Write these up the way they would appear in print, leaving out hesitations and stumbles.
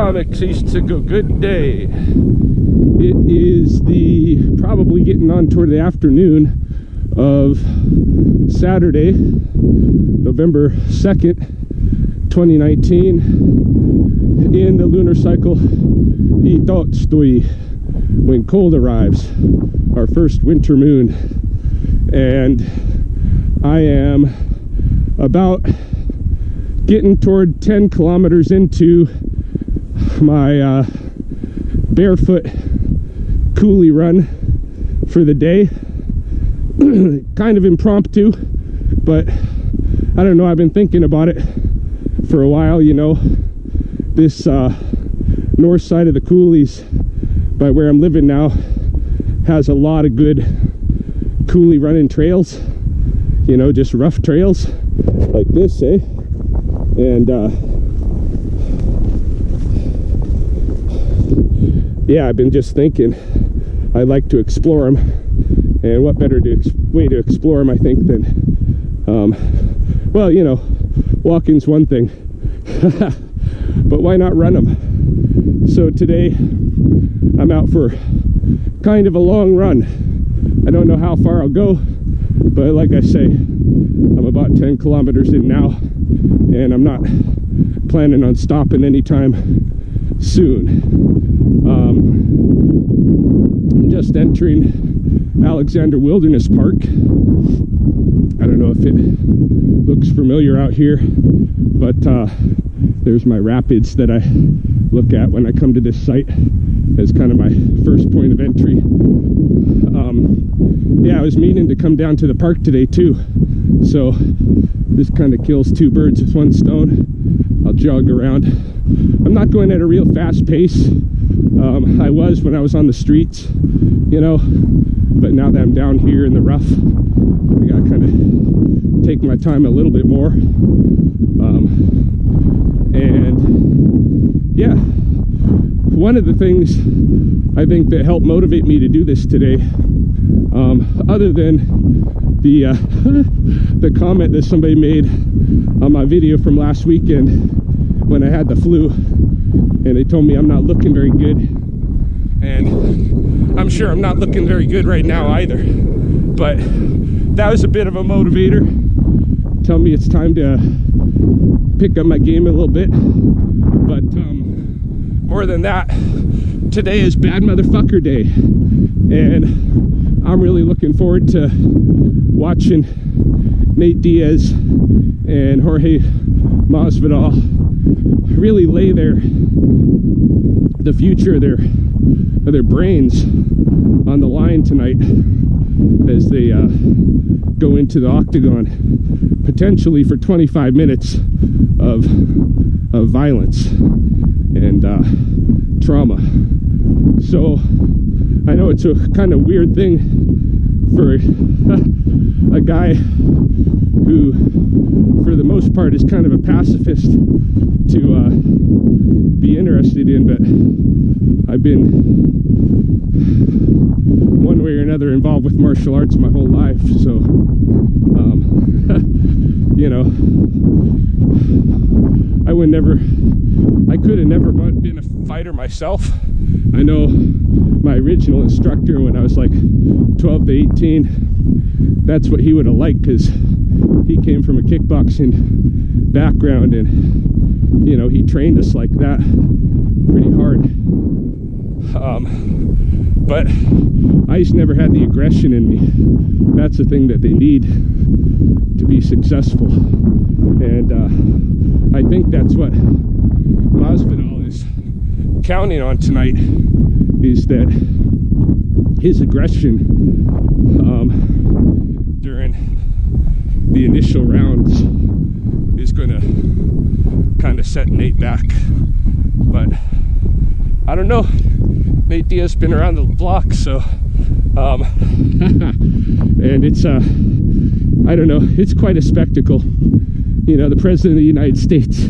Comics East to go. Good day. It is probably getting on toward the afternoon of Saturday, November 2nd, 2019, in the lunar cycle Itotstui, when cold arrives, our first winter moon. And I am about getting toward 10 kilometers into my barefoot coulee run for the day. Kind of impromptu, but I don't know, I've been thinking about it for a while. You know, this north side of the coulees by where I'm living now has a lot of good coulee running trails, you know, just rough trails like this, eh? And yeah, I've been just thinking I'd like to explore them, and what better way to explore them, I think, than well, you know, walking's one thing but why not run them? So today I'm out for kind of a long run. I don't know how far I'll go, but like I say, I'm about 10 kilometers in now, and I'm not planning on stopping anytime soon. I'm just entering Alexander Wilderness Park. I don't know if it looks familiar out here, but there's my rapids that I look at when I come to this site as kind of my first point of entry. Yeah, I was meaning to come down to the park today too, so this kind of kills two birds with one stone. I'll jog around. I'm not going at a real fast pace. I was when I was on the streets, you know, but now that I'm down here in the rough, I gotta kind of take my time a little bit more. And yeah, one of the things I think that helped motivate me to do this today, other than the the comment that somebody made on my video from last weekend when I had the flu, and they told me I'm not looking very good, and I'm sure I'm not looking very good right now either, but that was a bit of a motivator. Tell me it's time to pick up my game a little bit. But more than that, today is Bad Motherfucker Day, and I'm really looking forward to watching Nate Diaz and Jorge Masvidal really lay the future of their brains on the line tonight as they go into the octagon, potentially for 25 minutes of violence and trauma. So I know it's a kind of weird thing for a guy who for the most part is kind of a pacifist to be interested in, but I've been one way or another involved with martial arts my whole life, so you know, I could have never been a fighter myself. I know my original instructor when I was like 12 to 18, that's what he would have liked, because he came from a kickboxing background, and you know, he trained us like that pretty hard. But I just never had the aggression in me. That's the thing that they need to be successful, and I think that's what Masvidal is counting on tonight, is that his aggression during the initial rounds is going to kind of set Nate back. But I don't know, Nate Diaz has been around the block, so and it's I don't know, it's quite a spectacle. You know, the President of the United States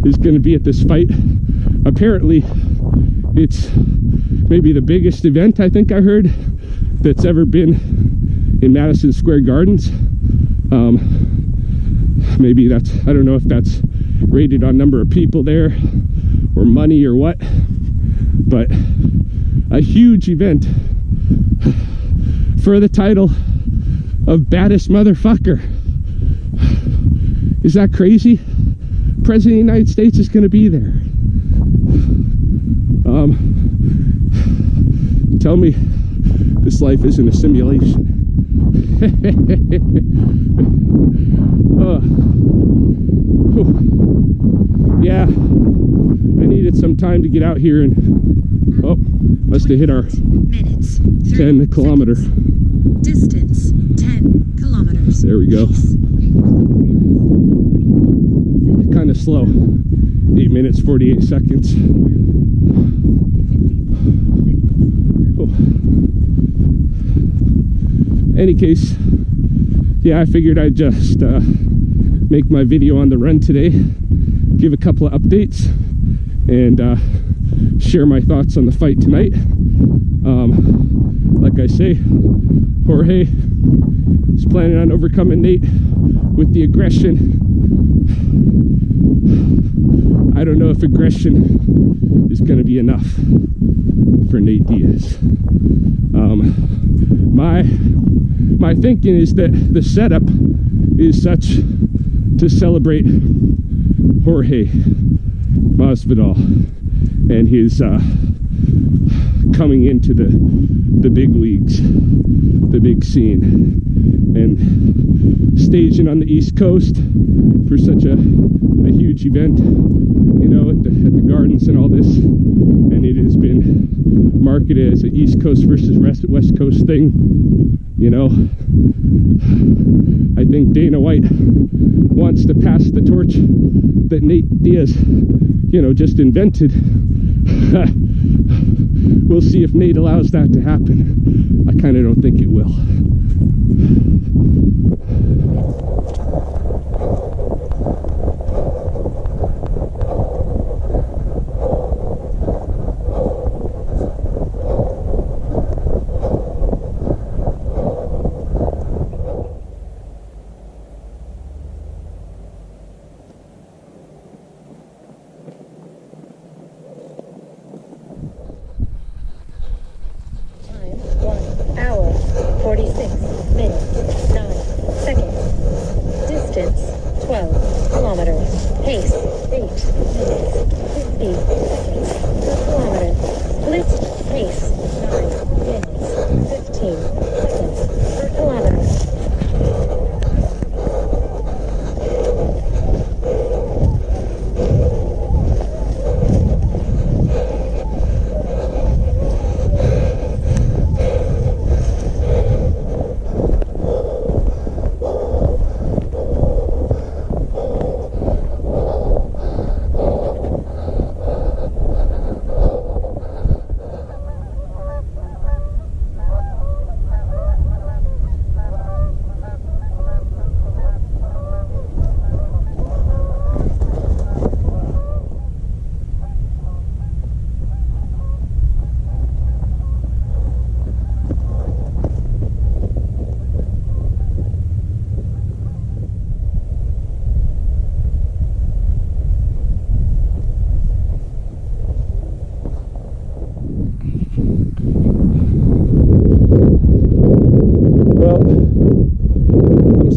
is going to be at this fight. Apparently it's maybe the biggest event, I think I heard, that's ever been in Madison Square Gardens. Maybe that's, I don't know if that's rated on number of people there, or money or what, but a huge event for the title of baddest motherfucker. Is that crazy? President of the United States is going to be there. Tell me this life isn't a simulation. Yeah, I needed some time to get out here and must have hit our 10 kilometer distance. 10 kilometers. There we go. Kind of slow. 8 minutes 48 seconds. Any case, yeah, I figured I'd just make my video on the run today, give a couple of updates, and share my thoughts on the fight tonight. Like I say, Jorge is planning on overcoming Nate with the aggression. I don't know if aggression is going to be enough for Nate Diaz. My thinking is that the setup is such to celebrate Jorge Masvidal and his coming into the big leagues, the big scene, and staging on the East Coast for such a huge event, you know, at the Gardens and all this. And it has been marketed as an East Coast versus West Coast thing, you know. I think Dana White wants to pass the torch that Nate Diaz, you know, just invented. We'll see if Nate allows that to happen. I kind of don't think it will.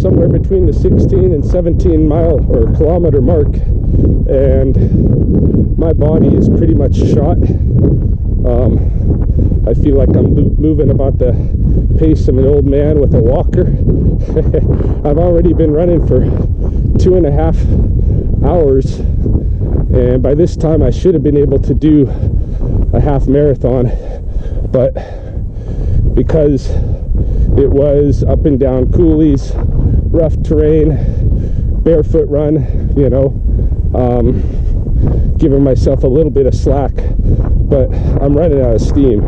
Somewhere between the 16 and 17 mile or kilometer mark, and my body is pretty much shot. I feel like I'm moving about the pace of an old man with a walker. I've already been running for 2.5 hours, and by this time I should have been able to do a half marathon, but because it was up and down coulees, rough terrain, barefoot run, you know, giving myself a little bit of slack, but I'm running out of steam.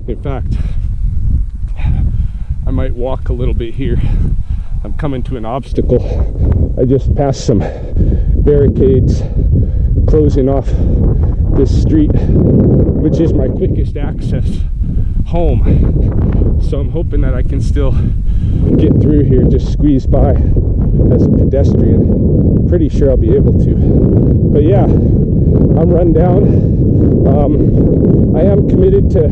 In fact, I might walk a little bit here. I'm coming to an obstacle. I just passed some barricades closing off this street, which is my quickest access home. So I'm hoping that I can still get through here, just squeeze by as a pedestrian. Pretty sure I'll be able to. But yeah, I'm run down. I am committed to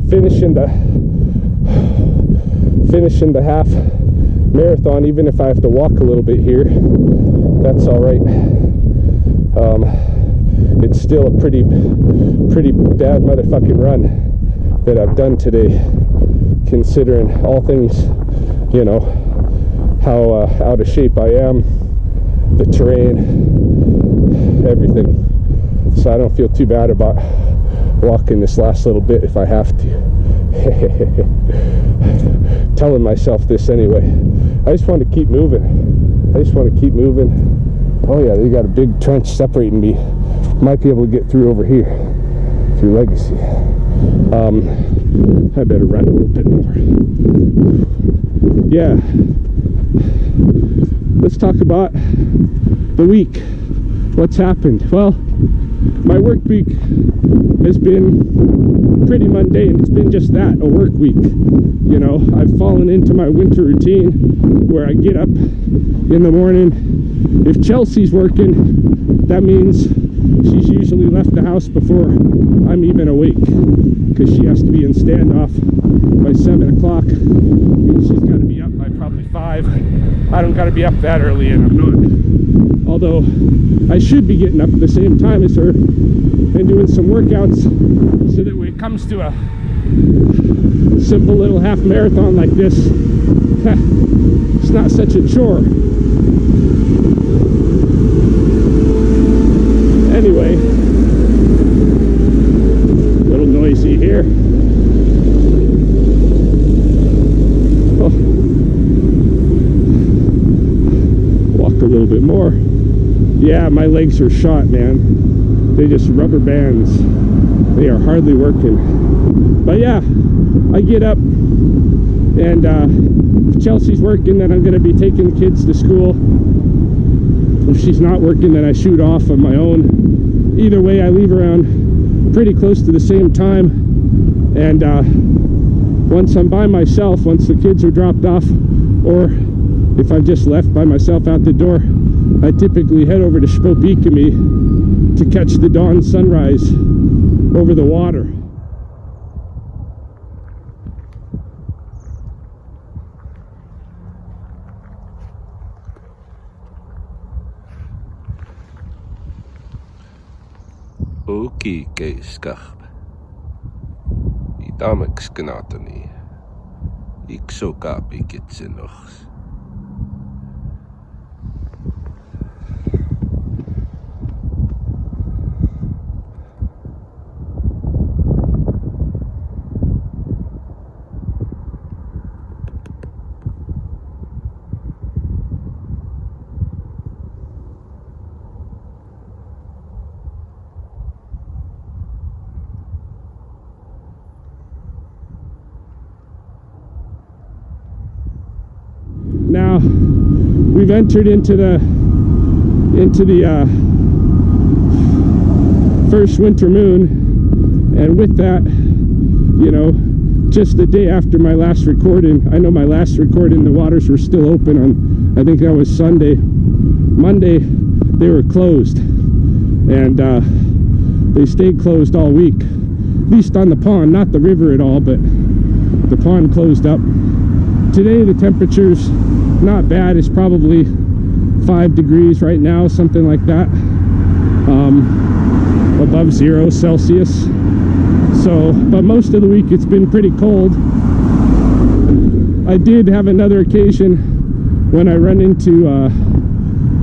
finishing the half marathon, even if I have to walk a little bit here. That's all right. It's still a pretty bad motherfucking run that I've done today, considering all things, you know, how out of shape I am, the terrain, everything. So I don't feel too bad about walking this last little bit if I have to. Telling myself this anyway. I just want to keep moving. Oh yeah, they got a big trench separating me. Might be able to get through over here, through Legacy. I better run a little bit more. Yeah. Let's talk about the week. What's happened? Well, my work week has been pretty mundane. It's been just that, a work week. You know, I've fallen into my winter routine where I get up in the morning. If Chelsea's working, that means she's usually left the house before I'm even awake, because she has to be in standoff by 7 o'clock. Means she's got to be up by probably 5. I don't got to be up that early, and I'm not. Although I should be getting up at the same time as her and doing some workouts, so that when it comes to a simple little half marathon like this, it's not such a chore. Anyway, a little noisy here. Oh. Walk a little bit more. Yeah, my legs are shot, man. They just rubber bands. They are hardly working. But yeah, I get up, and if Chelsea's working, then I'm going to be taking the kids to school. If she's not working, then I shoot off on my own. Either way, I leave around pretty close to the same time. And once I'm by myself, once the kids are dropped off, or if I've just left by myself out the door, I typically head over to Spokane to catch the dawn sunrise over the water. Okay, keiskab. Idameks gnatani. Ik so kapi kitsenochs. Now we've entered into the first winter moon, and with that, you know, just the day after my last recording, I know my last recording, the waters were still open on, I think that was Sunday. Monday they were closed, and they stayed closed all week, at least on the pond, not the river at all, but the pond closed up. Today the temperature's not bad. It's probably 5 degrees right now, something like that, above 0 Celsius. So, but most of the week it's been pretty cold. I did have another occasion when I run into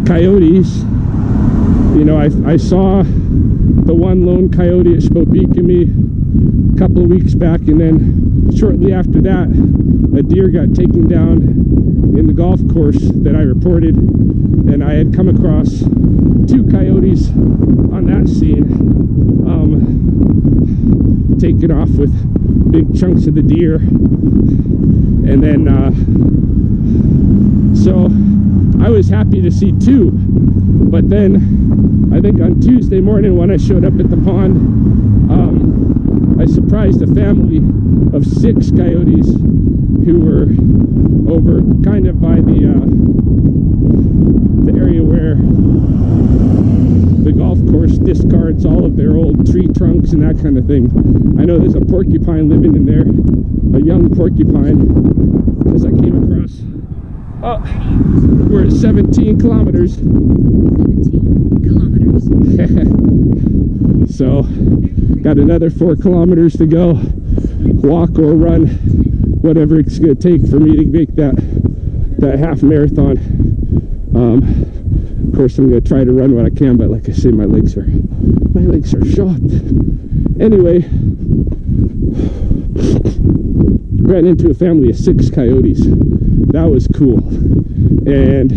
coyotes. You know, I saw the one lone coyote at Spokane a couple of weeks back, and then shortly after that, a deer got taken down in the golf course that I reported, and I had come across 2 coyotes on that scene, taken off with big chunks of the deer. And then so I was happy to see 2, but then I think on Tuesday morning when I showed up at the pond, I surprised a family of 6 coyotes who were over kind of by the area where the golf course discards all of their old tree trunks and that kind of thing. I know there's a porcupine living in there, a young porcupine, because I came across. Oh, we're at 17 kilometers. 17 kilometers. So, got another 4 kilometers to go. Walk or run, whatever it's going to take for me to make that half marathon. Of course, I'm going to try to run what I can, but like I say, my legs are shot. Anyway, ran into a family of 6 coyotes. That was cool. And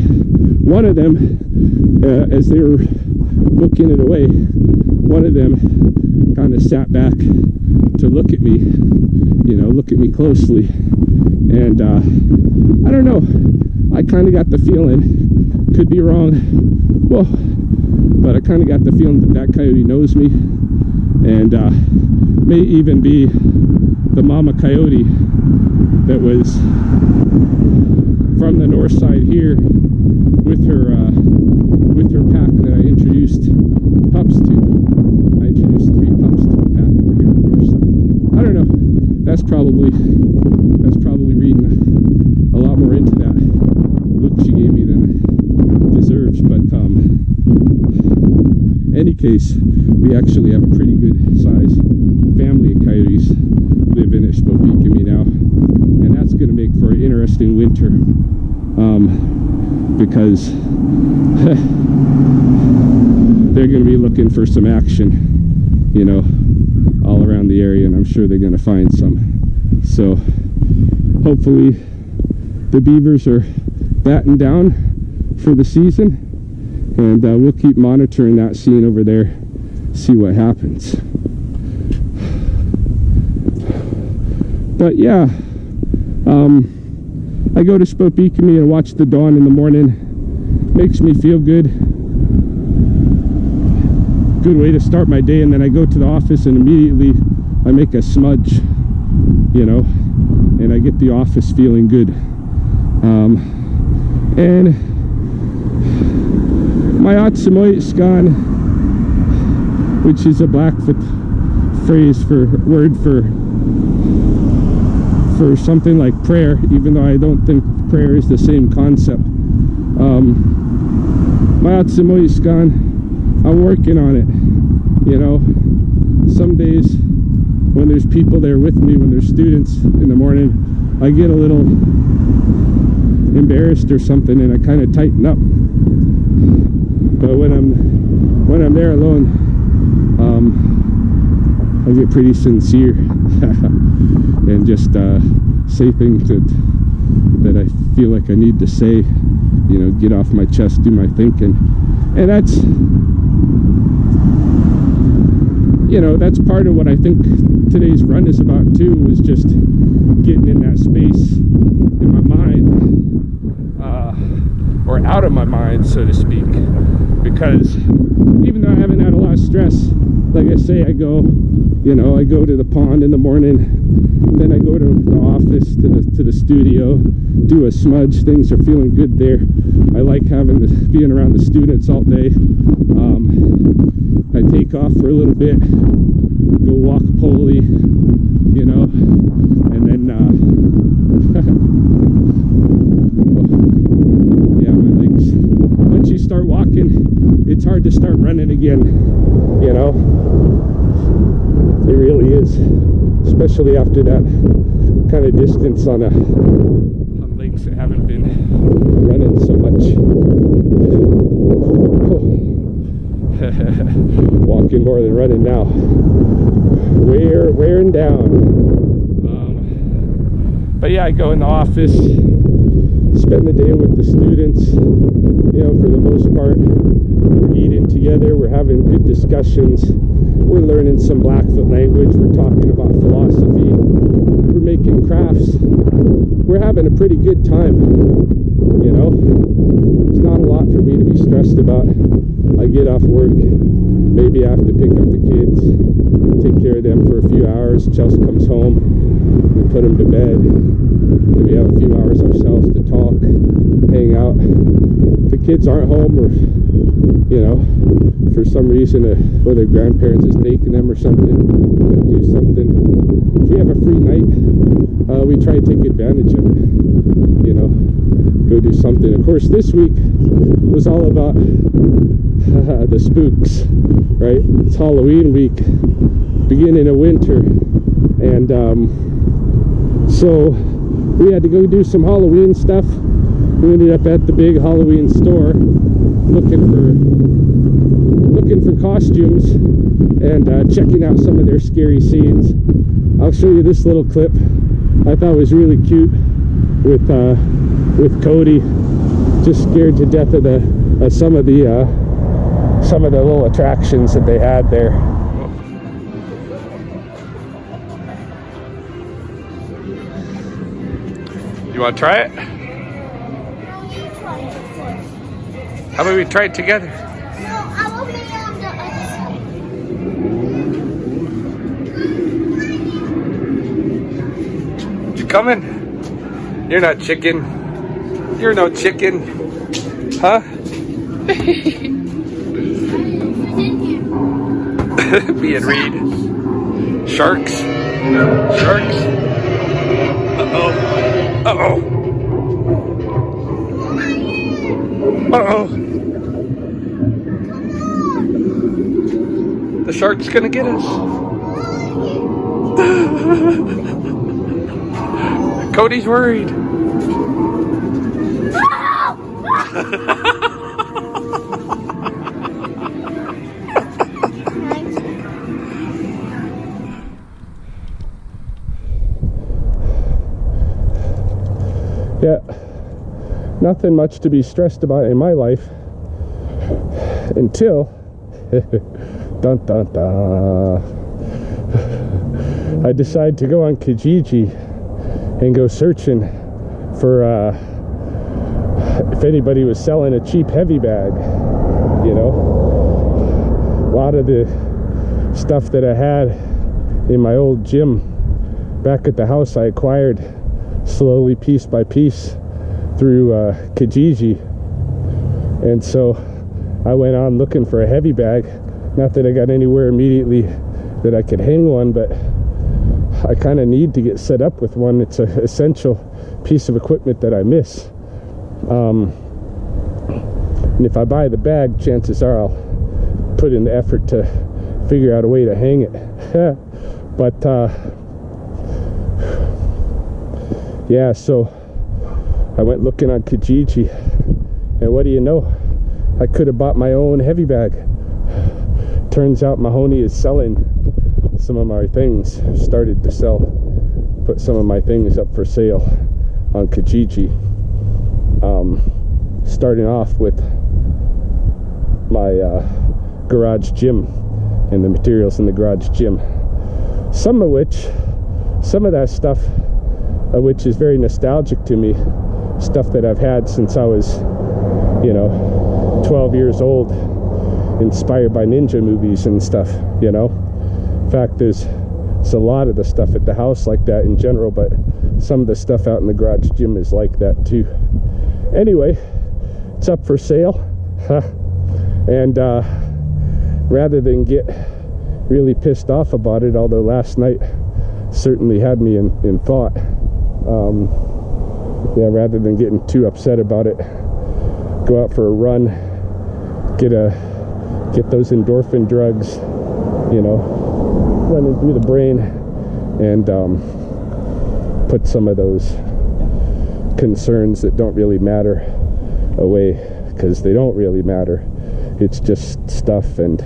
one of them, as they were booking it away, one of them kind of sat back to look at me, look at me closely. And I don't know, I kind of got the feeling, could be wrong, well, but I kind of got the feeling that coyote knows me, and may even be the mama coyote that was from the north side here with her pack that I introduced pups to. I introduced 3 pups to a pack over here on the north side. I don't know. That's probably reading a lot more into that look she gave me than it deserves. But any case, we actually have a pretty good sized family of coyotes living at Spokane now, and that's going to make for an interesting winter, because they're going to be looking for some action, all around the area, and I'm sure they're going to find some. So hopefully the beavers are batting down for the season, and we'll keep monitoring that scene over there, see what happens. But yeah, I go to Spokane and watch the dawn in the morning. Makes me feel good. Good way to start my day. And then I go to the office and immediately I make a smudge, and I get the office feeling good. And my Atsamoyitskan, which is a Blackfoot word for something like prayer, even though I don't think prayer is the same concept. My Atsamoyitskan, I'm working on it. Some days when there's people there with me, when there's students in the morning, I get a little embarrassed or something, and I kind of tighten up. But when I'm there alone, I get pretty sincere and just say things that I feel like I need to say, get off my chest, do my thinking. And that's that's part of what I think today's run is about too, is just getting in that space in my mind, or out of my mind, so to speak. Because even though I haven't had a lot of stress, like I say, I go to the pond in the morning, then I go to the office, to the studio, do a smudge. Things are feeling good there. I like being around the students all day. I take off for a little bit, go walk Polly, and then yeah, my legs. Once you start walking, it's hard to start running again. It really is, especially after that kind of distance on legs that haven't been running so much. Walking more than running now. Wearing down. But yeah, I go in the office, spend the day with the students. For the most part, we're eating together, we're having good discussions, we're learning some Blackfoot language, we're talking about philosophy, we're making crafts, we're having a pretty good time. It's not a lot for me to be stressed about. I get off work, maybe I have to pick up the kids, take care of them for a few hours. Chelsea comes home, we put them to bed, then we have a few hours ourselves to talk, hang out. the kids aren't home, or you know, for some reason whether grandparents is taking them or something, do something. If we have a free night, we try to take advantage of it, you know, go do something. Of course, this week was all about the spooks, right? It's Halloween week, beginning of winter, and so we had to go do some Halloween stuff. We ended up at the big Halloween store looking for costumes and checking out some of their scary scenes. I'll show you this little clip I thought was really cute with Cody, just scared to death of some of the little attractions that they had there. You want to try it? How about we try it together? No, I will be on the other side. You coming? You're not chicken. You're no chicken. Huh? Being Reed. Sharks. Sharks. Uh-oh. Uh-oh. Uh-oh. The shark's gonna get us. Cody's worried. Yeah, nothing much to be stressed about in my life until dun dun dun, I decide to go on Kijiji and go searching for if anybody was selling a cheap heavy bag. You know, a lot of the stuff that I had in my old gym back at the house I acquired slowly, piece by piece, through Kijiji. And so I went on looking for a heavy bag. Not that I got anywhere immediately that I could hang one, but I kind of need to get set up with one. It's an essential piece of equipment that I miss. And if I buy the bag, chances are I'll put in the effort to figure out a way to hang it. But yeah, so I went looking on Kijiji, and what do you know? I could have bought my own heavy bag. Turns out Mahoney is selling some of my things. Started to put some of my things up for sale on Kijiji. Starting off with my garage gym and the materials in the garage gym. Some of that stuff which is very nostalgic to me, stuff that I've had since I was, 12 years old, inspired by ninja movies and stuff, In fact, there's a lot of the stuff at the house like that in general, but some of the stuff out in the garage gym is like that too. Anyway, it's up for sale. And rather than get really pissed off about it, although last night certainly had me in thought, rather than getting too upset about it, go out for a run, get those endorphin drugs, running through the brain, and put some of those concerns that don't really matter away, because they don't really matter. It's just stuff, and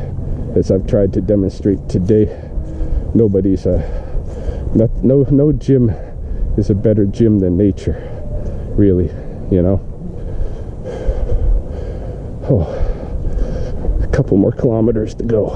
as I've tried to demonstrate today, no gym is a better gym than nature, really. Oh, a couple more kilometers to go.